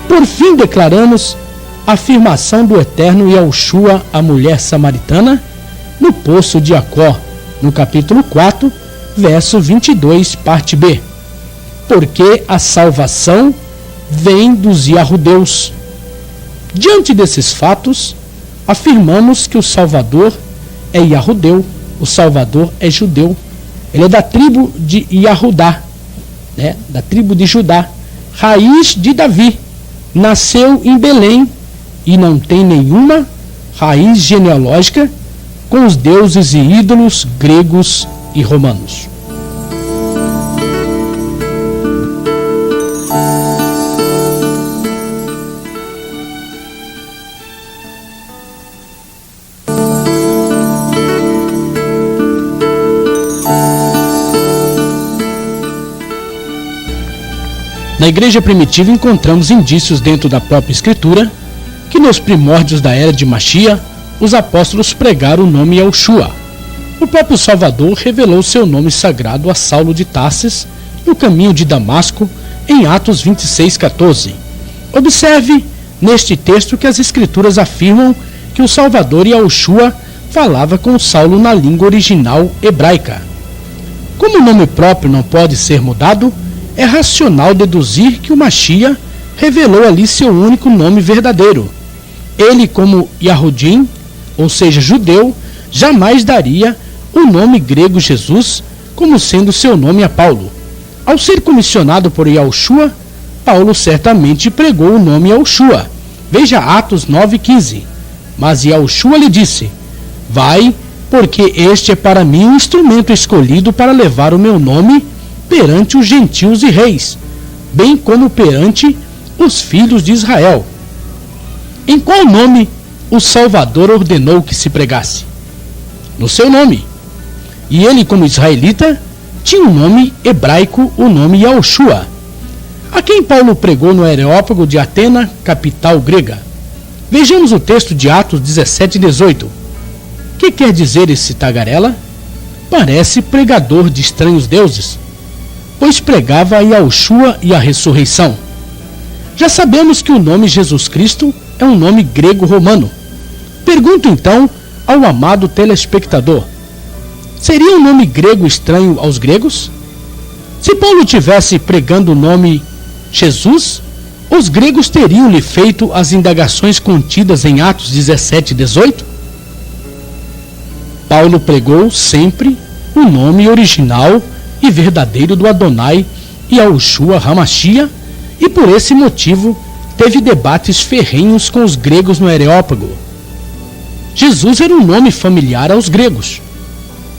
Por fim, declaramos a afirmação do eterno Yahushua à mulher samaritana no poço de Jacó, no capítulo 4, verso 22, parte B. Porque a salvação vem dos yahudeus. Diante desses fatos, afirmamos que o Salvador é yahudeu, o Salvador é judeu. Ele é da tribo de Yahudá, da tribo de Judá, raiz de Davi. Nasceu em Belém e não tem nenhuma raiz genealógica com os deuses e ídolos gregos e romanos. Na igreja primitiva encontramos indícios dentro da própria Escritura que nos primórdios da era de Machia, os apóstolos pregaram o nome Yahushua. O próprio Salvador revelou seu nome sagrado a Saulo de Tarsis no caminho de Damasco, em Atos 26:14. Observe neste texto que as Escrituras afirmam que o Salvador Yahushua falava com Saulo na língua original hebraica. Como o nome próprio não pode ser mudado, é racional deduzir que o Machia revelou ali seu único nome verdadeiro. Ele, como Yahudim, ou seja, judeu, jamais daria o nome grego Jesus como sendo seu nome a Paulo. Ao ser comissionado por Yahushua, Paulo certamente pregou o nome Yahushua. Veja Atos 9:15. Mas Yahushua lhe disse: vai, porque este é para mim um instrumento escolhido para levar o meu nome perante os gentios e reis, bem como perante os filhos de Israel. Em qual nome o Salvador ordenou que se pregasse? No seu nome. E ele, como israelita, tinha um nome hebraico, o nome Yahushua. A quem Paulo pregou no Areópago de Atena, capital grega? Vejamos o texto de Atos 17:18. O que quer dizer esse tagarela? Parece pregador de estranhos deuses, pois pregava a Yahushua e a ressurreição. Já sabemos que o nome Jesus Cristo é um nome grego-romano. Pergunto então ao amado telespectador: seria um nome grego estranho aos gregos? Se Paulo tivesse pregando o nome Jesus, os gregos teriam-lhe feito as indagações contidas em Atos 17:18? Paulo pregou sempre o nome original e verdadeiro do Adonai Yahushua HaMashiach, e por esse motivo teve debates ferrenhos com os gregos no Areópago. Jesus era um nome familiar aos gregos,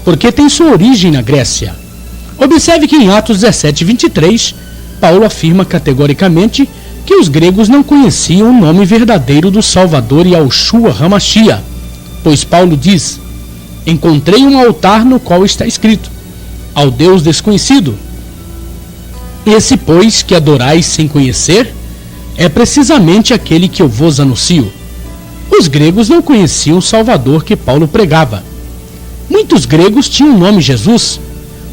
porque tem sua origem na Grécia. Observe que em Atos 17:23, Paulo afirma categoricamente que os gregos não conheciam o nome verdadeiro do Salvador Yahushua HaMashiach, pois Paulo diz: encontrei um altar no qual está escrito: ao Deus desconhecido. Esse, pois, que adorais sem conhecer, é precisamente aquele que eu vos anuncio. Os gregos não conheciam o Salvador que Paulo pregava. Muitos gregos tinham o nome Jesus.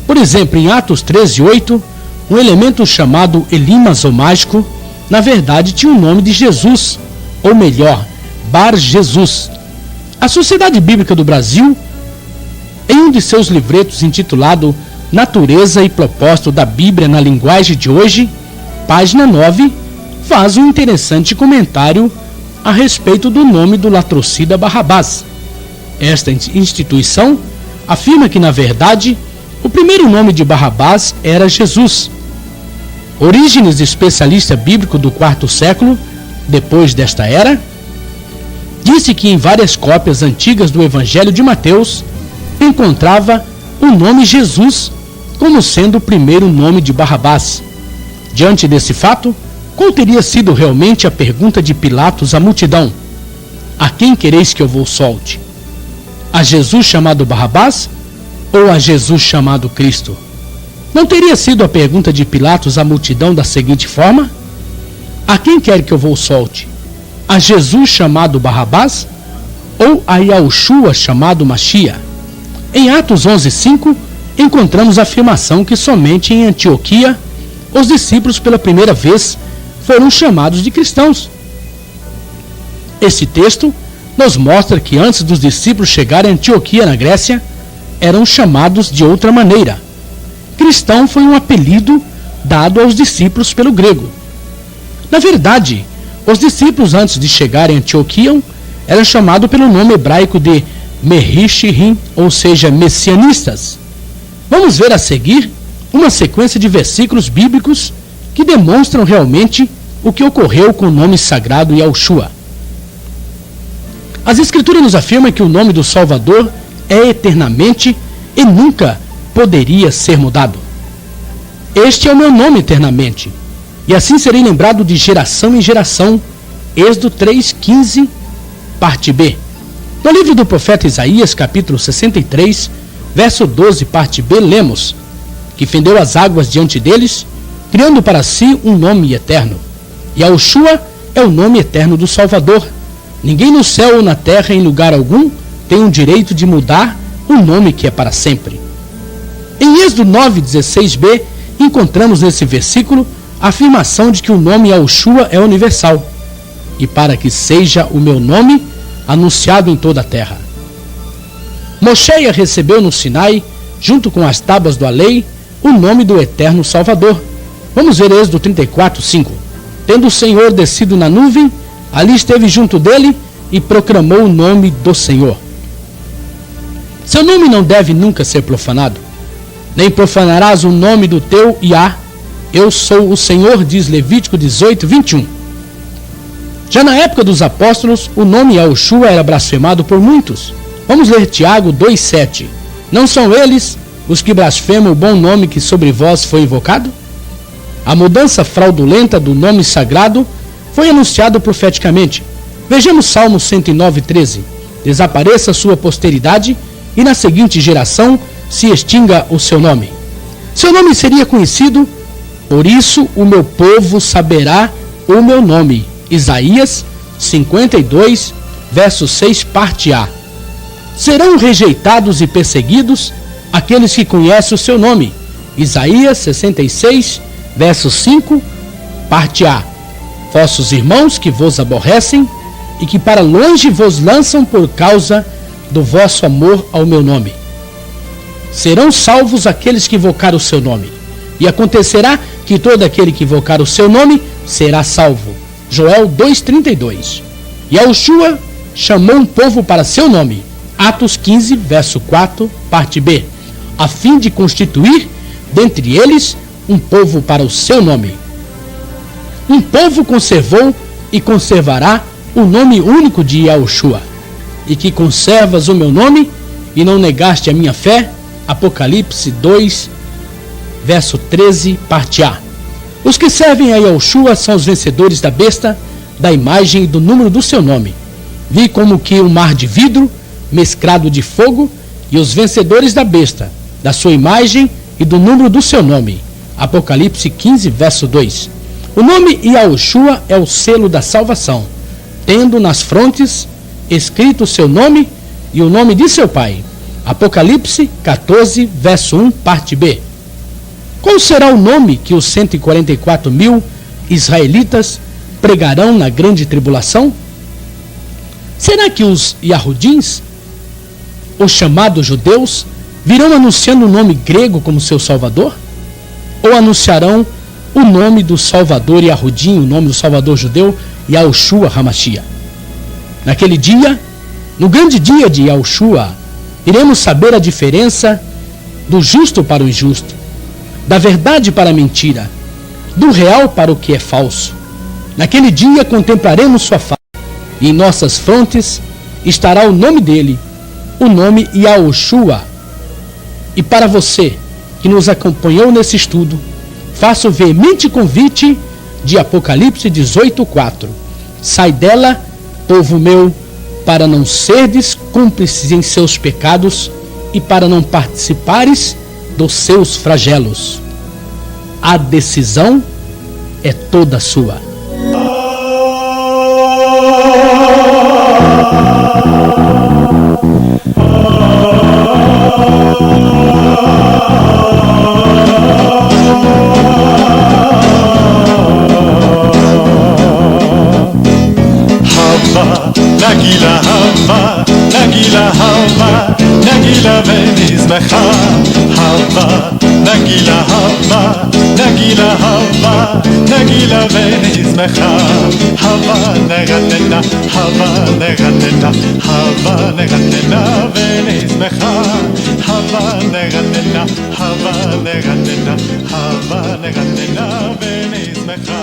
Por exemplo, em Atos 13:8, um elemento chamado Elimas, ou mágico, na verdade tinha o nome de Jesus, ou melhor, Bar Jesus. A Sociedade Bíblica do Brasil, em um de seus livretos intitulado Natureza e Propósito da Bíblia na Linguagem de Hoje, página 9, faz um interessante comentário a respeito do nome do latrocida Barrabás. Esta instituição afirma que, na verdade, o primeiro nome de Barrabás era Jesus. Orígenes, especialista bíblico do IV século, depois desta era, disse que em várias cópias antigas do Evangelho de Mateus encontrava o nome Jesus como sendo o primeiro nome de Barrabás. Diante desse fato, qual teria sido realmente a pergunta de Pilatos à multidão? A quem quereis que eu vos solte? A Jesus chamado Barrabás ou a Jesus chamado Cristo? Não teria sido a pergunta de Pilatos à multidão da seguinte forma: a quem quer que eu vos solte? A Jesus chamado Barrabás ou a Yahushua chamado Machia? Em Atos 11:5, encontramos a afirmação que somente em Antioquia os discípulos pela primeira vez foram chamados de cristãos. Esse texto nos mostra que antes dos discípulos chegarem a Antioquia, na Grécia, eram chamados de outra maneira. Cristão foi um apelido dado aos discípulos pelo grego. Na verdade, os discípulos antes de chegarem a Antioquia eram chamados pelo nome hebraico de Merishim, ou seja, messianistas. Vamos ver a seguir uma sequência de versículos bíblicos que demonstram realmente o que ocorreu com o nome sagrado Yahushua. As Escrituras nos afirmam que o nome do Salvador é eternamente e nunca poderia ser mudado. Este é o meu nome eternamente, e assim serei lembrado de geração em geração. Êxodo 3:15, parte B. No livro do profeta Isaías, capítulo 63, verso 12, parte B, lemos: que fendeu as águas diante deles, criando para si um nome eterno. Yahushua é o nome eterno do Salvador. Ninguém no céu ou na terra, em lugar algum, tem o direito de mudar um nome que é para sempre. Em Êxodo 9:16b, encontramos nesse versículo a afirmação de que o nome Yahushua é universal, e para que seja o meu nome anunciado em toda a terra. Moshe recebeu no Sinai, junto com as tábuas da lei, o nome do eterno Salvador. Vamos ver Êxodo 34:5. Tendo o Senhor descido na nuvem, ali esteve junto dele e proclamou o nome do Senhor. Seu nome não deve nunca ser profanado, nem profanarás o nome do teu Iá. Eu sou o Senhor, diz Levítico 18:21. Já na época dos apóstolos, o nome Yahushua era blasfemado por muitos. Vamos ler Tiago 2:7. Não são eles os que blasfemam o bom nome que sobre vós foi invocado? A mudança fraudulenta do nome sagrado foi anunciado profeticamente. Vejamos Salmo 109:13. Desapareça sua posteridade e na seguinte geração se extinga o seu nome. Seu nome seria conhecido, por isso o meu povo saberá o meu nome. Isaías 52, verso 6, parte A. Serão rejeitados e perseguidos aqueles que conhecem o seu nome. Isaías 66, verso 5, parte A. Vossos irmãos que vos aborrecem e que para longe vos lançam por causa do vosso amor ao meu nome. Serão salvos aqueles que invocar o seu nome. E acontecerá que todo aquele que invocar o seu nome será salvo. Joel 2:32. Yahushua chamou um povo para seu nome. Atos 15, verso 4, parte B. A fim de constituir dentre eles um povo para o seu nome. Um povo conservou e conservará o nome único de Yahushua. E que conservas o meu nome e não negaste a minha fé. Apocalipse 2, verso 13, parte A. Os que servem a Yahushua são os vencedores da besta, da imagem e do número do seu nome. Vi como que um mar de vidro, mesclado de fogo, e os vencedores da besta, da sua imagem e do número do seu nome. Apocalipse 15, verso 2. O nome Yahushua é o selo da salvação, tendo nas frontes escrito o seu nome e o nome de seu pai. Apocalipse 14, verso 1, parte B. Qual será o nome que os 144 mil israelitas pregarão na grande tribulação? Será que os Yahudins, os chamados judeus, virão anunciando o nome grego como seu salvador? Ou anunciarão o nome do Salvador Yahudim, o nome do Salvador judeu, Yahushua HaMashiach? Naquele dia, no grande dia de Yahushua, iremos saber a diferença do justo para o injusto, da verdade para a mentira, do real para o que é falso. Naquele dia contemplaremos sua face, e em nossas frontes estará o nome dele, o nome Yahushua. E para você que nos acompanhou nesse estudo, faço o veemente convite de Apocalipse 18:4. Sai dela, povo meu, para não serdes cúmplices em seus pecados e para não participares dos seus flagelos. A decisão é toda sua. Nagila Hava, Nagila Hava, Nagila Venizmecha Hava, Nagila Hava, Nagila Hava, Nagila Venizmecha Hava Neganena, Hava Neganena, Hava Neganena Venizmecha Hava Neganena, Hava Neganena, Hava Neganena Venizmecha.